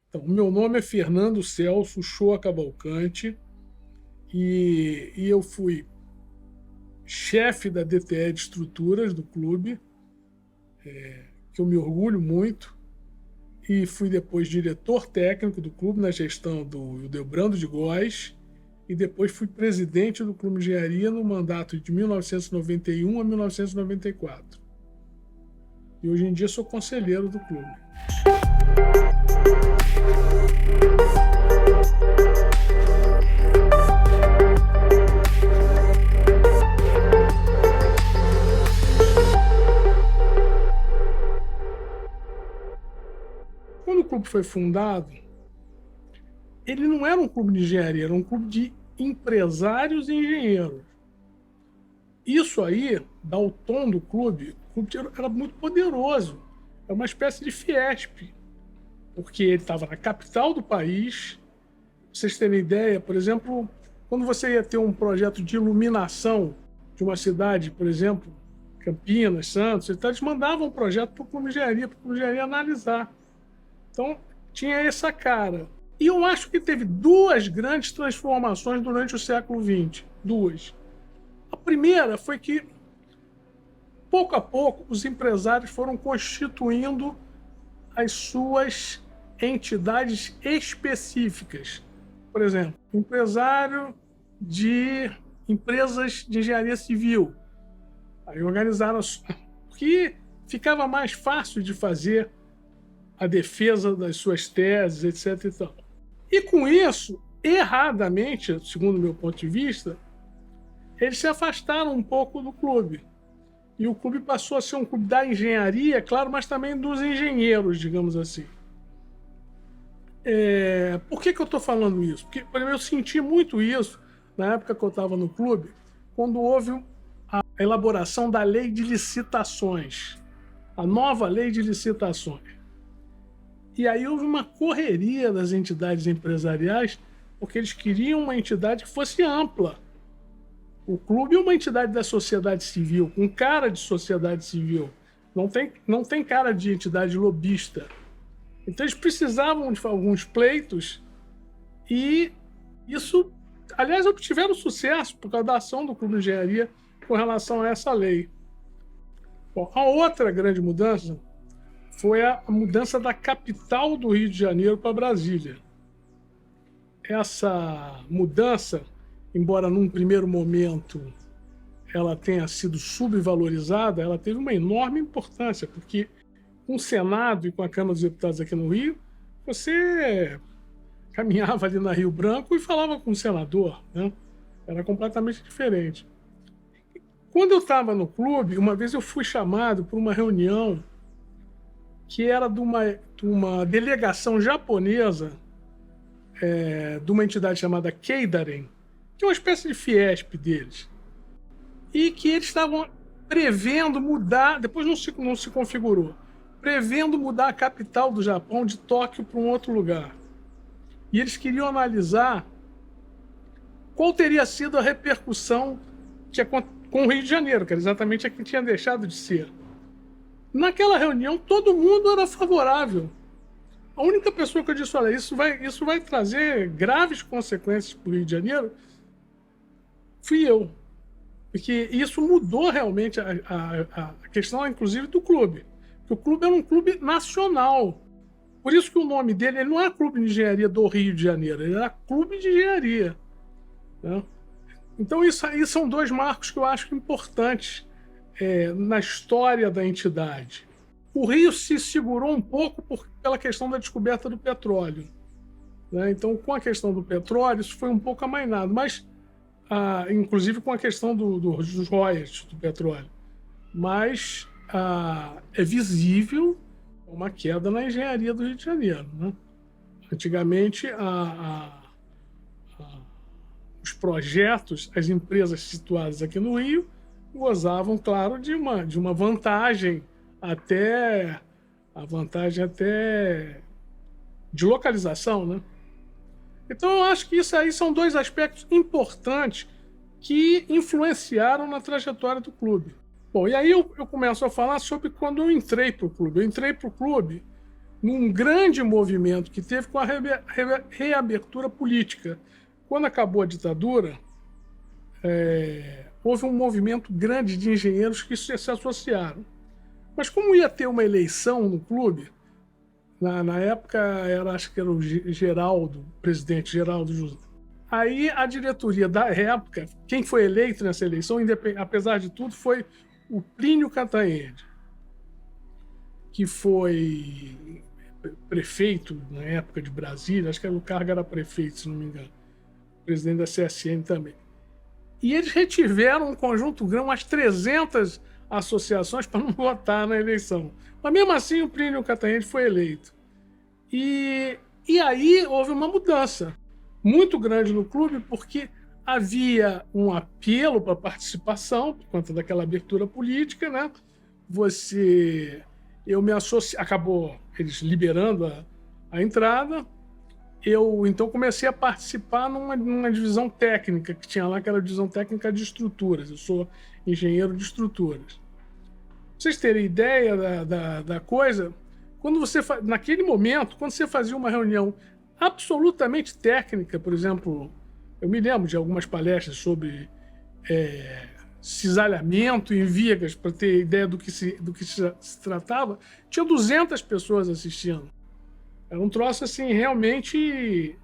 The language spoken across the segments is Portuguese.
Então, o meu nome é Fernando Celso Shoa Cavalcante e eu fui chefe da DTE de estruturas do clube, que eu me orgulho muito, e fui depois diretor técnico do clube na gestão do Ildebrando de Góes, e depois fui presidente do Clube de Engenharia no mandato de 1991 a 1994. E hoje em dia sou conselheiro do clube. Quando o clube foi fundado, ele não era um clube de engenharia, era um clube de empresários e engenheiros. Isso aí dá o tom do clube. O clube era muito poderoso, era uma espécie de Fiesp, porque ele estava na capital do país. Pra vocês terem ideia, por exemplo, quando você ia ter um projeto de iluminação de uma cidade, por exemplo, Campinas, Santos, eles mandavam um projeto para o Clube de Engenharia analisar. Então, tinha essa cara. E eu acho que teve duas grandes transformações durante o século XX. Duas. A primeira foi que, pouco a pouco, os empresários foram constituindo as suas entidades específicas. Por exemplo, empresário de empresas de engenharia civil. Aí organizaram, porque ficava mais fácil de fazer a defesa das suas teses, etc. E tal. E com isso, erradamente, segundo o meu ponto de vista, eles se afastaram um pouco do clube. E o clube passou a ser um clube da engenharia, claro, mas também dos engenheiros, digamos assim. Por que eu estou falando isso? Porque, por exemplo, eu senti muito isso na época que eu estava no clube, quando houve a elaboração da lei de licitações, a nova lei de licitações. E aí houve uma correria das entidades empresariais, porque eles queriam uma entidade que fosse ampla. O clube é uma entidade da sociedade civil, com cara de sociedade civil. Não tem cara de entidade lobista. Então eles precisavam de alguns pleitos e isso, aliás, obtiveram sucesso por causa da ação do Clube de Engenharia com relação a essa lei. Bom, a outra grande mudança foi a mudança da capital do Rio de Janeiro para Brasília. Essa mudança, embora num primeiro momento ela tenha sido subvalorizada, ela teve uma enorme importância, porque com o Senado e com a Câmara dos Deputados aqui no Rio, você caminhava ali na Rio Branco e falava com o senador, né? Era completamente diferente. Quando eu estava no clube, uma vez eu fui chamado para uma reunião que era de uma delegação japonesa, de uma entidade chamada Keidaren, que é uma espécie de Fiesp deles, e que eles estavam prevendo mudar, depois não se configurou, prevendo mudar a capital do Japão de Tóquio para um outro lugar. E eles queriam analisar qual teria sido a repercussão com o Rio de Janeiro, que era exatamente a que tinha deixado de ser. Naquela reunião, todo mundo era favorável. A única pessoa que eu disse, olha, isso vai trazer graves consequências para o Rio de Janeiro, fui eu. Porque isso mudou realmente a questão, inclusive, do clube. Porque o clube era um clube nacional. Por isso que o nome dele ele não é Clube de Engenharia do Rio de Janeiro, ele era Clube de Engenharia. Né? Então, isso aí são dois marcos que eu acho importantes na história da entidade. O Rio se segurou um pouco pela questão da descoberta do petróleo. Né? Então, com a questão do petróleo, isso foi um pouco amainado, mas, inclusive com a questão dos royalties do petróleo. Mas é visível uma queda na engenharia do Rio de Janeiro. Né? Antigamente, os projetos, as empresas situadas aqui no Rio, gozavam, claro, de uma vantagem até de localização, né? Então eu acho que isso aí são dois aspectos importantes que influenciaram na trajetória do clube. Bom, e aí eu começo a falar sobre quando eu entrei para o clube. Eu entrei para o clube num grande movimento que teve com a reabertura política. Quando acabou a ditadura, houve um movimento grande de engenheiros que se associaram. Mas como ia ter uma eleição no clube, na época acho que era o Geraldo, presidente Geraldo José. Aí a diretoria da época, quem foi eleito nessa eleição, apesar de tudo, foi o Plínio Cantanhede, que foi prefeito na época de Brasília, acho que o cargo era prefeito, se não me engano, presidente da CSN também. E eles retiveram um conjunto grande, umas 300 associações para não votar na eleição. Mas mesmo assim o Plínio Cantanhede foi eleito. E aí houve uma mudança muito grande no clube, porque havia um apelo para participação, por conta daquela abertura política, né? Eu me associei, acabou eles liberando a entrada. Eu então comecei a participar numa divisão técnica que tinha lá, que era a divisão técnica de estruturas. Eu sou engenheiro de estruturas. Pra vocês terem ideia da coisa, naquele momento, quando você fazia uma reunião absolutamente técnica, por exemplo, eu me lembro de algumas palestras sobre cisalhamento em vigas, para ter ideia do que se tratava, tinha 200 pessoas assistindo. Era um troço assim, realmente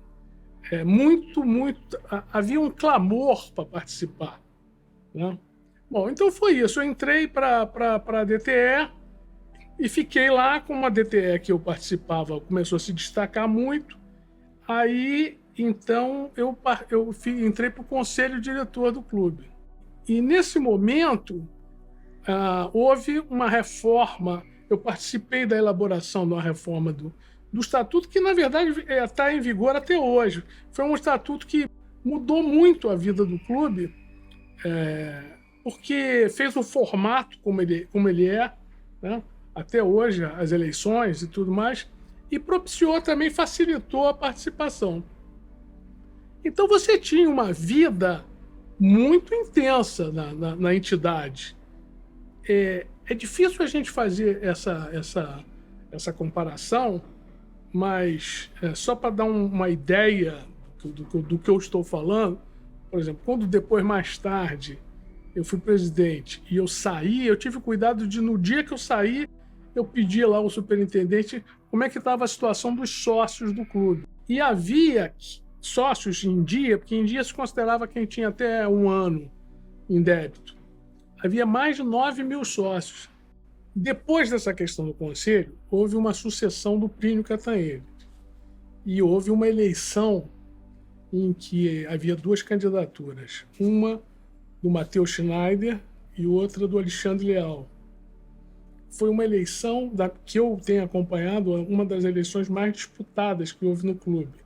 muito. Havia um clamor para participar, né? Bom, então foi isso. Eu entrei para a DTE e fiquei lá. Com uma DTE que eu participava, começou a se destacar muito. Aí, então, eu entrei para o conselho diretor do clube. E nesse momento, houve uma reforma. Eu participei da elaboração de uma reforma do estatuto, que na verdade está em vigor até hoje. Foi um estatuto que mudou muito a vida do clube, porque fez o formato como ele é, né? Até hoje, as eleições e tudo mais, e propiciou também, facilitou a participação. Então você tinha uma vida muito intensa na entidade. É difícil a gente fazer essa comparação, mas só para dar uma ideia do que eu estou falando, por exemplo, quando depois, mais tarde, eu fui presidente e eu saí, eu tive cuidado de, no dia que eu saí, eu pedi lá ao superintendente como é que estava a situação dos sócios do clube. E havia sócios em dia, porque em dia se considerava quem tinha até 1 ano em débito. Havia mais de 9 mil sócios. Depois dessa questão do conselho, houve uma sucessão do Plínio Cantanhede. E houve uma eleição em que havia 2 candidaturas. Uma do Matheus Schneider e outra do Alexandre Leal. Foi uma eleição que eu tenho acompanhado, uma das eleições mais disputadas que houve no clube.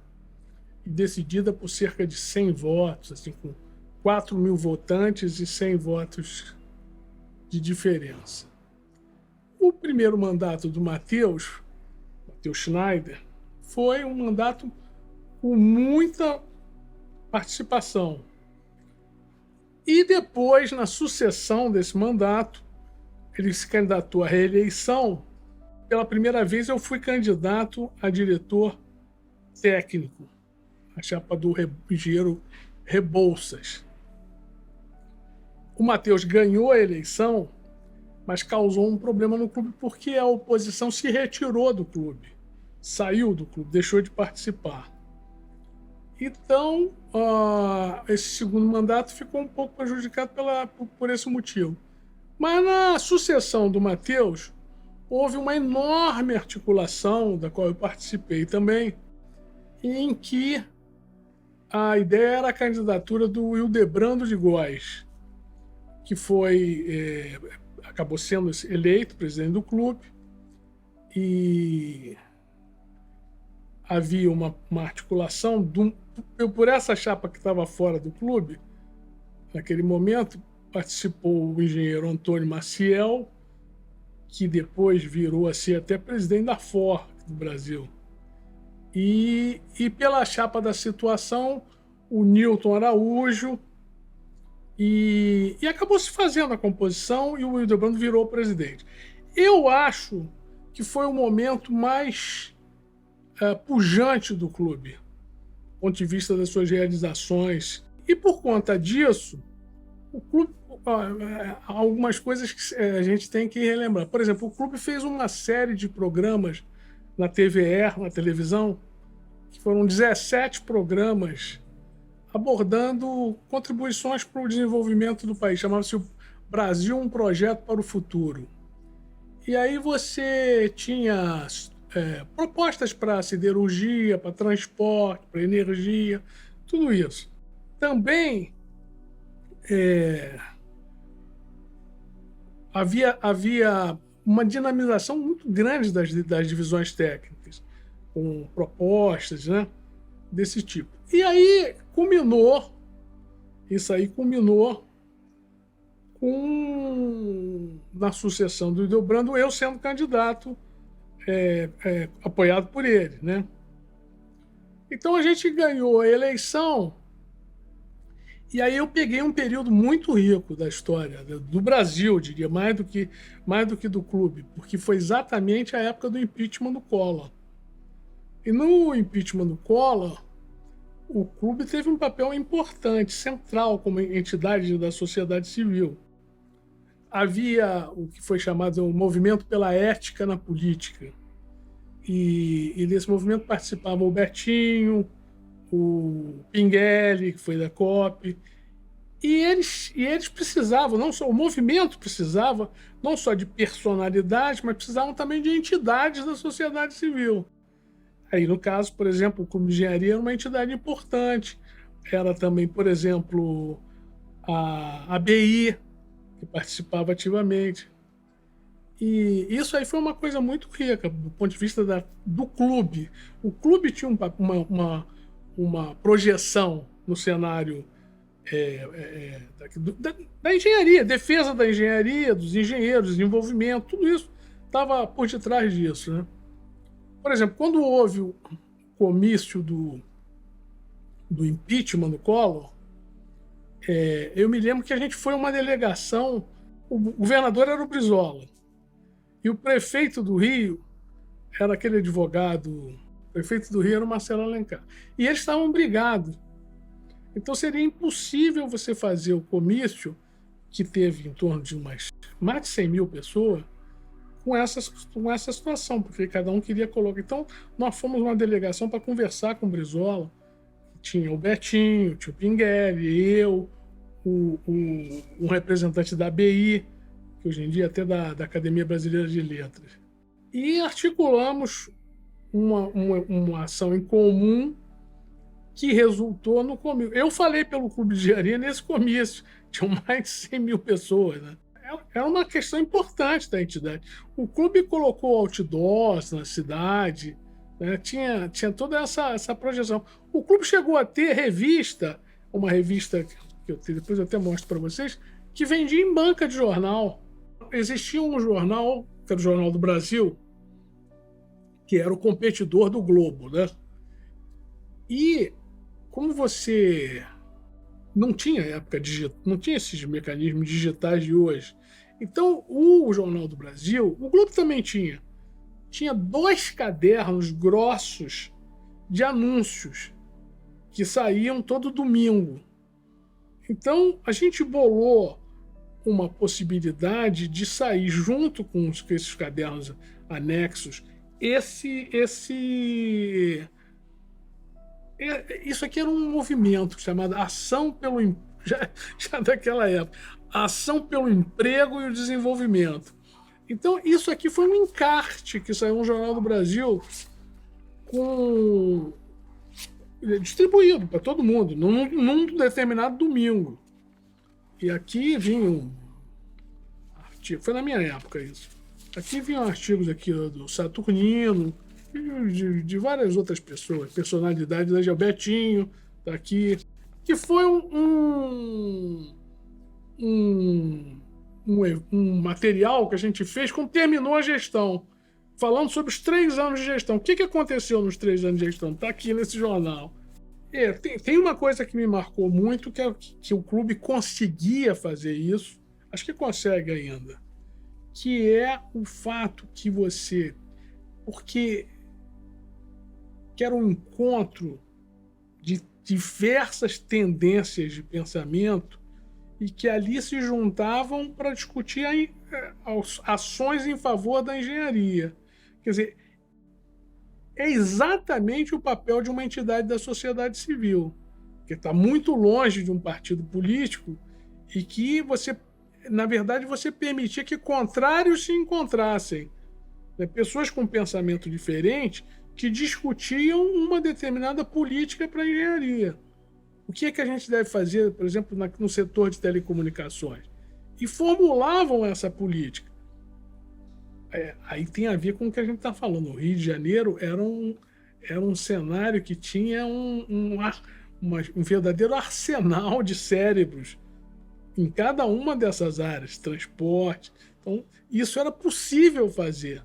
E decidida por cerca de 100 votos, assim, com 4 mil votantes e 100 votos de diferença. O primeiro mandato do Matheus Schneider, foi um mandato com muita participação. E depois, na sucessão desse mandato, ele se candidatou à reeleição. Pela primeira vez, eu fui candidato a diretor técnico, a chapa do engenheiro Rebouças. O Matheus ganhou a eleição, mas causou um problema no clube porque a oposição se retirou do clube, saiu do clube, deixou de participar. Então, esse segundo mandato ficou um pouco prejudicado por esse motivo. Mas na sucessão do Matheus, houve uma enorme articulação, da qual eu participei também, em que a ideia era a candidatura do Hildebrando de Góes, que acabou sendo eleito presidente do clube, e havia uma articulação por essa chapa que estava fora do clube. Naquele momento participou o engenheiro Antônio Maciel, que depois virou a ser até presidente da FOR do Brasil. E pela chapa da situação, o Newton Araújo, e acabou se fazendo a composição, e o Hildebrando virou presidente. Eu acho que foi o momento mais pujante do clube, do ponto de vista das suas realizações. E por conta disso, o clube, algumas coisas que a gente tem que relembrar. Por exemplo, o clube fez uma série de programas na TVE, na televisão, que foram 17 programas abordando contribuições para o desenvolvimento do país. Chamava-se o Brasil, um projeto para o futuro. E aí você tinha propostas para siderurgia, para transporte, para energia, tudo isso. Também havia uma dinamização muito grande das divisões técnicas, com propostas, né, desse tipo. E aí isso aí culminou na sucessão do Hildebrando, eu sendo candidato, apoiado por ele, né? Então a gente ganhou a eleição, e aí eu peguei um período muito rico da história do Brasil, eu diria, mais do que do clube, porque foi exatamente a época do impeachment do Collor. E no impeachment do Collor, o clube teve um papel importante, central, como entidade da sociedade civil. Havia o que foi chamado o movimento pela ética na política. E desse movimento participavam o Betinho, o Pinguelli, que foi da COP, e eles precisavam, não só o movimento precisava, não só de personalidade, mas precisavam também de entidades da sociedade civil. Aí, no caso, por exemplo, o Clube de Engenharia era uma entidade importante. Era também, por exemplo, a ABI, que participava ativamente. E isso aí foi uma coisa muito rica, do ponto de vista do clube. O clube tinha uma projeção no cenário da engenharia, defesa da engenharia, dos engenheiros, desenvolvimento, tudo isso estava por detrás disso, né? Por exemplo, quando houve o comício do impeachment do Collor, eu me lembro que a gente foi uma delegação, o governador era o Brizola, e o prefeito do Rio era aquele advogado, o prefeito do Rio era o Marcelo Alencar. E eles estavam brigados. Então seria impossível você fazer o comício, que teve em torno de mais de 100 mil pessoas, com essa situação, porque cada um queria colocar. Então nós fomos uma delegação para conversar com o Brizola. Tinha o Betinho, tinha o Pinguelli, eu, um representante da ABI, que hoje em dia é até da Academia Brasileira de Letras. E articulamos uma ação em comum que resultou no comício. Eu falei pelo Clube de Engenharia nesse comício, tinham mais de 100 mil pessoas, né? Era uma questão importante da entidade. O clube colocou outdoors na cidade, né? Tinha toda essa projeção. O clube chegou a ter revista, uma revista que depois eu até mostro para vocês, que vendia em banca de jornal. Existia um jornal, que era o Jornal do Brasil, que era o competidor do Globo, né? E como você não tinha época digital, não tinha esses mecanismos digitais de hoje, então o Jornal do Brasil, o Globo também tinha 2 cadernos grossos de anúncios que saíam todo domingo. Então a gente bolou uma possibilidade de sair junto com esses cadernos anexos isso aqui era um movimento chamado Ação pelo já daquela época, Ação pelo Emprego e o Desenvolvimento. Então isso aqui foi um encarte que saiu no Jornal do Brasil distribuído para todo mundo num determinado domingo. E aqui vinham artigos, foi na minha época isso. Aqui vinham artigos aqui do Saturnino, de várias outras pessoas, personalidades, da Betinho, tá aqui, que foi um material que a gente fez quando terminou a gestão, falando sobre os 3 anos de gestão. O que aconteceu nos 3 anos de gestão? Está aqui nesse jornal. Tem uma coisa que me marcou muito, que é que o clube conseguia fazer isso, acho que consegue ainda, que é o fato que você porque que era um encontro de diversas tendências de pensamento e que ali se juntavam para discutir ações em favor da engenharia. Quer dizer, é exatamente o papel de uma entidade da sociedade civil, que está muito longe de um partido político e que na verdade, você permitia que contrários se encontrassem, né? Pessoas com pensamento diferente que discutiam uma determinada política para a engenharia. O que é que a gente deve fazer, por exemplo, no setor de telecomunicações? E formulavam essa política. Aí tem a ver com o que a gente está falando. O Rio de Janeiro era um cenário que tinha um verdadeiro arsenal de cérebros em cada uma dessas áreas, transporte. Então, isso era possível fazer.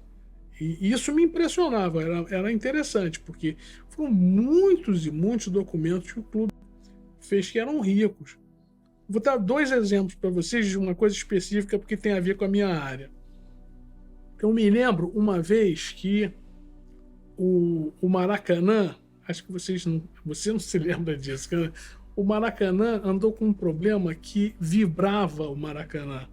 E isso me impressionava, era interessante, porque foram muitos e muitos documentos que o clube fez que eram ricos. Vou dar 2 exemplos para vocês de uma coisa específica, porque tem a ver com a minha área. Eu me lembro uma vez que o Maracanã, acho que você não se lembra disso, cara. O Maracanã andou com um problema que vibrava o Maracanã.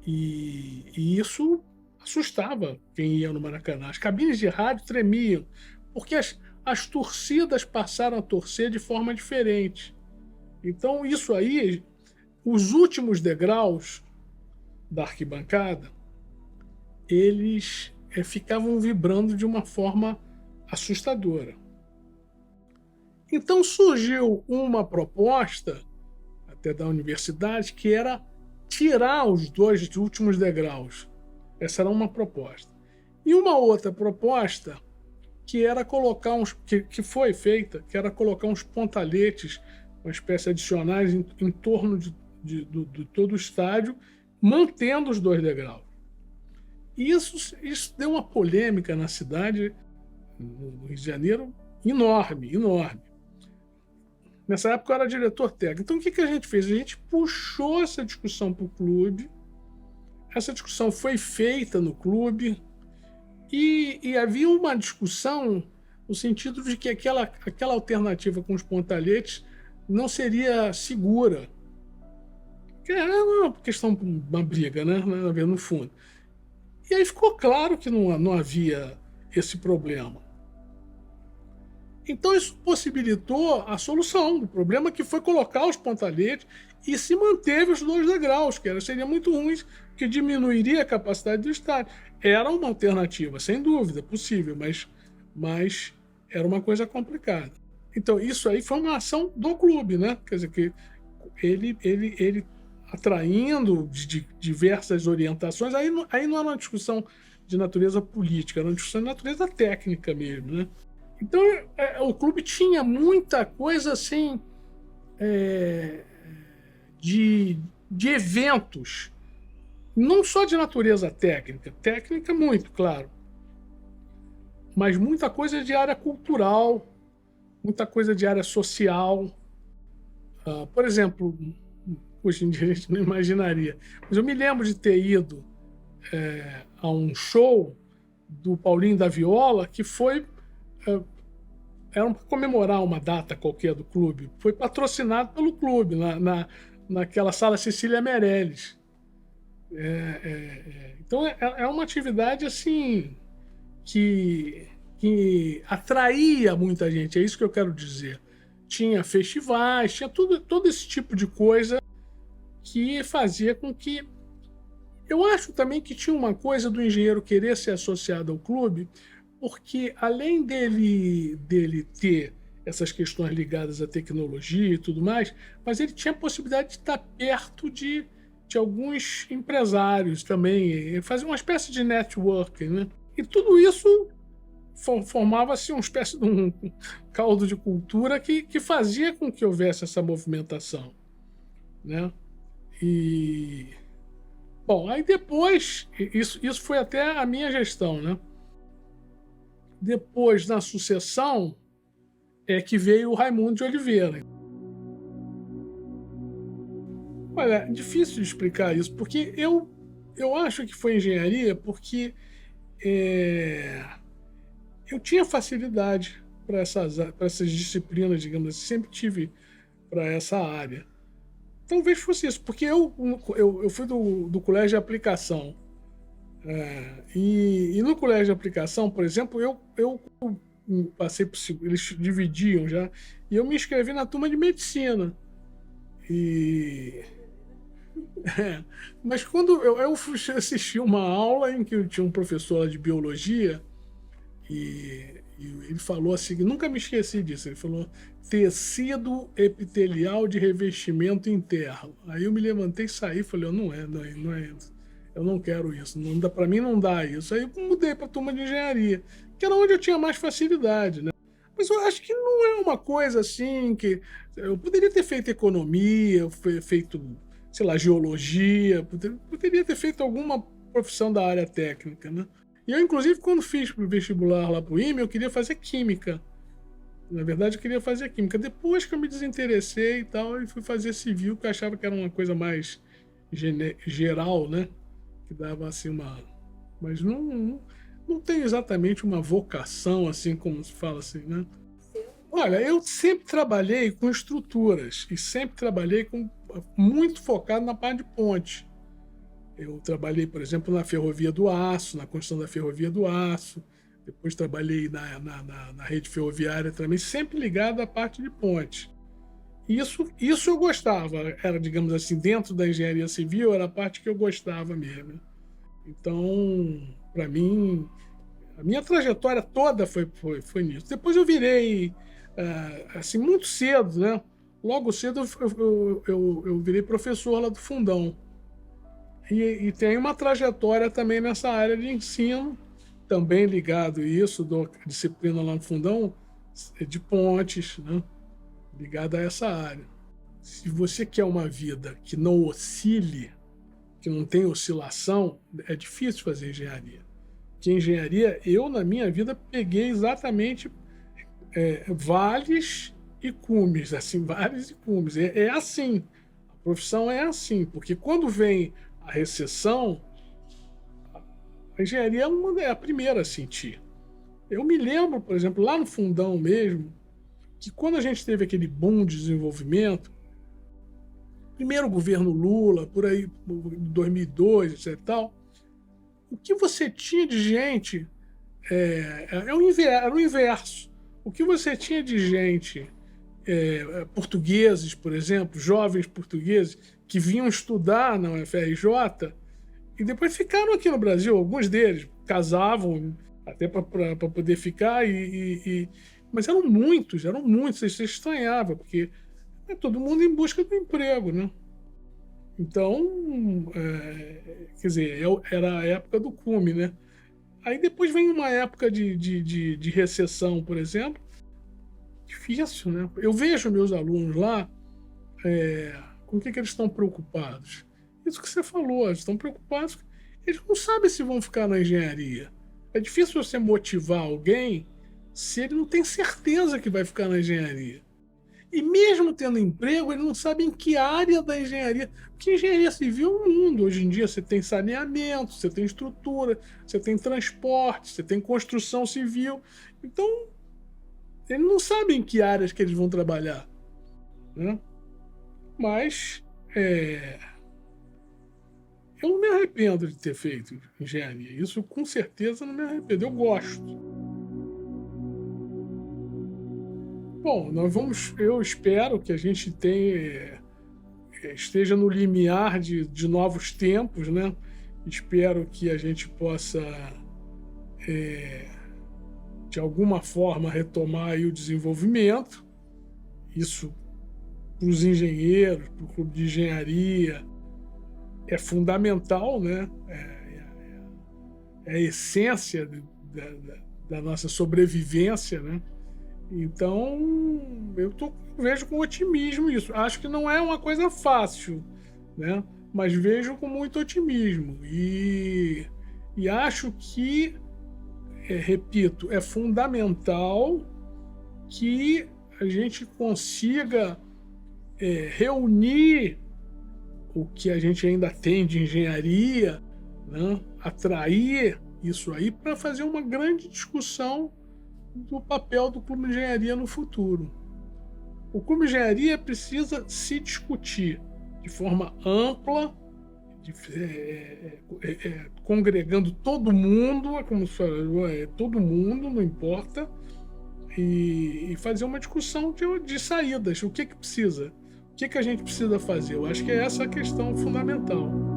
E isso assustava quem ia no Maracanã. As cabines de rádio tremiam, porque as torcidas passaram a torcer de forma diferente. Então, isso aí, os últimos degraus da arquibancada, eles ficavam vibrando de uma forma assustadora. Então surgiu uma proposta, até da universidade, que era tirar os 2 últimos degraus. Essa era uma proposta. E uma outra proposta que era colocar que foi feita, que era colocar uns pontaletes, uma espécie adicionais em torno de todo o estádio, mantendo os 2 degraus. E isso deu uma polêmica na cidade, no Rio de Janeiro, enorme, enorme. Nessa época eu era diretor técnico. Então o que a gente fez? A gente puxou essa discussão para o clube, essa discussão foi feita no clube e havia uma discussão no sentido de que aquela alternativa com os pontaletes não seria segura. Que era uma questão, uma briga, né? No fundo. E aí ficou claro que não havia esse problema. Então isso possibilitou a solução do problema, que foi colocar os pontaletes e se manteve os 2 degraus, que seria muito ruim, que diminuiria a capacidade do estádio. Era uma alternativa, sem dúvida, possível, mas era uma coisa complicada. Então isso aí foi uma ação do clube, né? Quer dizer, que ele atraindo de diversas orientações, aí não era uma discussão de natureza política, era uma discussão de natureza técnica mesmo, né? Então, o clube tinha muita coisa assim de eventos, não só de natureza técnica muito, claro, mas muita coisa de área cultural, muita coisa de área social. Por exemplo, hoje em dia a gente não imaginaria, mas eu me lembro de ter ido a um show do Paulinho da Viola, que foi era para comemorar uma data qualquer do clube. Foi patrocinado pelo clube, naquela sala Cecília Meirelles. Então é uma atividade assim que atraía muita gente, é isso que eu quero dizer. Tinha festivais, tinha todo esse tipo de coisa que fazia com que... Eu acho também que tinha uma coisa do engenheiro querer ser associado ao clube, porque além dele ter essas questões ligadas à tecnologia e tudo mais, mas ele tinha a possibilidade de estar perto de alguns empresários também, fazer uma espécie de networking, né? E tudo isso formava-se uma espécie de um caldo de cultura que fazia com que houvesse essa movimentação, né? E... Bom, aí depois, isso foi até a minha gestão, né? Depois, na sucessão, é que veio o Raimundo de Oliveira. Olha, é difícil de explicar isso, porque eu acho que foi engenharia, porque eu tinha facilidade para essas disciplinas, digamos assim, sempre tive para essa área. Talvez fosse isso, porque eu fui do colégio de aplicação. E no colégio de aplicação, por exemplo, eu passei por. Eles dividiam já, e eu me inscrevi na turma de medicina. E. Mas quando eu fui assistir uma aula em que tinha um professor lá de biologia, e ele falou assim, nunca me esqueci disso, ele falou tecido epitelial de revestimento interno. Aí eu me levantei e saí, falei, não é isso. Eu não quero isso, não dá, para mim não dá isso. Aí eu mudei para a turma de engenharia, que era onde eu tinha mais facilidade, né? Mas eu acho que não é uma coisa assim que eu poderia ter feito economia, feito, sei lá, geologia, poderia ter feito alguma profissão da área técnica, né? E eu, inclusive, quando fiz o vestibular lá para o IME, eu queria fazer química. Na verdade, eu queria fazer química. Depois que eu me desinteressei e tal, eu fui fazer civil, que eu achava que era uma coisa mais geral, né? Que dava assim uma. Mas não tem exatamente uma vocação, assim como se fala assim, né? Olha, eu sempre trabalhei com estruturas e sempre trabalhei muito focado na parte de ponte. Eu trabalhei, por exemplo, na Ferrovia do Aço, na construção da Ferrovia do Aço. Depois trabalhei na rede ferroviária também, sempre ligado à parte de ponte. Isso eu gostava, era, digamos assim, dentro da engenharia civil, era a parte que eu gostava mesmo. Então, para mim, a minha trajetória toda foi nisso. Depois eu virei, assim, muito cedo, né? Logo cedo eu virei professor lá do Fundão. E tem uma trajetória também nessa área de ensino, também ligado a isso, a disciplina lá no Fundão, de pontes, né? Ligada a essa área. Se você quer uma vida que não oscile, que não tem oscilação, é difícil fazer engenharia. Porque engenharia, eu na minha vida peguei exatamente vales e cumes, assim, vales e cumes. É assim, a profissão é assim, porque quando vem a recessão, a engenharia é a primeira a sentir. Eu me lembro, por exemplo, lá no Fundão mesmo, que quando a gente teve aquele boom de desenvolvimento, primeiro o governo Lula, por aí, 2002, etc e tal, o que você tinha de gente era o inverso. O que você tinha de gente, portugueses, por exemplo, jovens portugueses, que vinham estudar na UFRJ e depois ficaram aqui no Brasil, alguns deles casavam até para poder ficar, mas eram muitos, você estranhava, porque é todo mundo em busca do emprego, né? Então, quer dizer, era a época do cume, né? Aí depois vem uma época de recessão, por exemplo, difícil, né? Eu vejo meus alunos lá, com o que eles estão preocupados. Isso que você falou, eles estão preocupados, eles não sabem se vão ficar na engenharia. É difícil você motivar alguém se ele não tem certeza que vai ficar na engenharia. E mesmo tendo emprego, ele não sabe em que área da engenharia. Porque engenharia civil é um mundo. Hoje em dia você tem saneamento, você tem estrutura, você tem transporte, você tem construção civil. Então, eles não sabem em que áreas que eles vão trabalhar, né? Mas eu não me arrependo de ter feito engenharia. Isso com certeza não me arrependo. Eu gosto. Bom, eu espero que a gente esteja no limiar de novos tempos, né? Espero que a gente possa, de alguma forma, retomar aí o desenvolvimento. Isso para os engenheiros, para o clube de engenharia, é fundamental, né? É a essência da nossa sobrevivência, né? Então, eu vejo com otimismo isso. Acho que não é uma coisa fácil, né? Mas vejo com muito otimismo. E acho que, repito, é fundamental que a gente consiga reunir o que a gente ainda tem de engenharia, né? Atrair isso aí para fazer uma grande discussão do papel do Clube de Engenharia no futuro. O Clube de Engenharia precisa se discutir de forma ampla, congregando todo mundo, como todo mundo, não importa, e fazer uma discussão de saídas. O que precisa? O que a gente precisa fazer? Eu acho que é essa a questão fundamental.